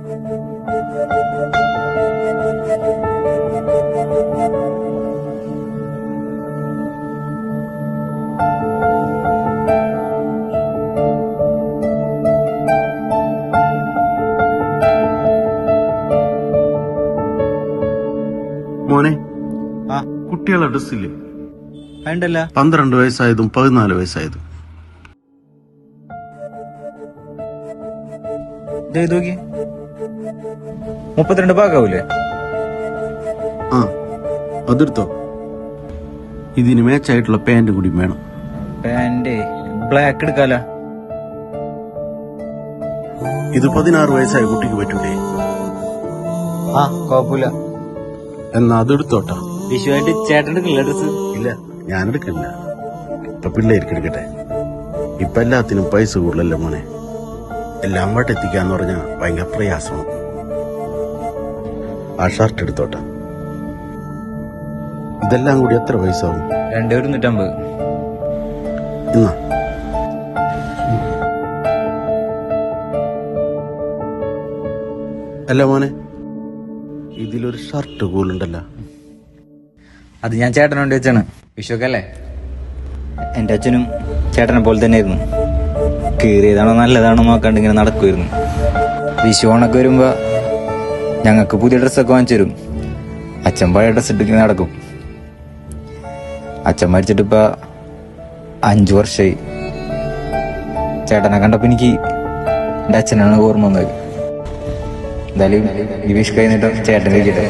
മോനെ, കുട്ടികളെ ഡ്രസ്സില്ലേ? വേണ്ടല്ല. 12 വയസ്സായതും 14 വയസ്സായതും. നോക്കി 32 ഭാഗാവൂലേ? ആ, അതെടുത്തോ. ഇതിന് മാച്ചായിട്ടുള്ള പാന്റ് കൂടി വേണം. പാന്റ് ബ്ലാക്ക് എടുക്കാല. ഇത് 16 വയസ്സായ കുട്ടിക്ക് പറ്റൂലേ? ആ, കുഴപ്പമില്ല. എന്നാ അതെടുത്തോട്ടാ. വിഷുവായിട്ട് ചേട്ടൻ എടുക്കില്ല ഡ്രസ്? ഇല്ല, ഞാനെടുക്കില്ല. ഇപ്പൊ പിള്ളേർക്ക് എടുക്കട്ടെ. ഇപ്പൊ എല്ലാത്തിനും പൈസ കൂടുതലല്ലേ മോനെ. എല്ലാം എത്തിക്കാന്ന് പറഞ്ഞാൽ ഭയങ്കര പ്രയാസമാണ്. ആ ഷർട്ട് എടുത്തോട്ടെ. ഇതെല്ലാം കൂടി എത്ര പൈസ ആവും? 250. എന്നാ അല്ല മോനെ, ഇതിലൊരു ഷർട്ട് കൂടുതലുണ്ടല്ലോ. അത് ഞാൻ ചേട്ടന് വേണ്ടി വെച്ചാണ്. വിഷുവൊക്കെയല്ലേ? എന്റെ അച്ഛനും ചേട്ടനെ പോലെ തന്നെയായിരുന്നു. കീറിയതാണോ നല്ലതാണോ നോക്കാണ്ട് ഇങ്ങനെ നടക്കുമായിരുന്നു. വിഷു ഓണൊക്കെ വരുമ്പോ ഞങ്ങൾക്ക് പുതിയ ഡ്രസ്സൊക്കെ വാങ്ങിച്ചു തരും. അച്ഛൻ പഴയ ഡ്രസ്സ് ഇട്ടിങ്ങനെ നടക്കും. അച്ഛൻ മരിച്ചിട്ടിപ്പോ 5 വർഷമായി. ചേട്ടനെ കണ്ടപ്പോ എനിക്ക് എന്റെ അച്ഛനാണ് ഓർമ്മ വന്നത്. എന്തായാലും ഈ വിഷു കഴിഞ്ഞിട്ട് ചേട്ടൻ കഴിക്കട്ടെ.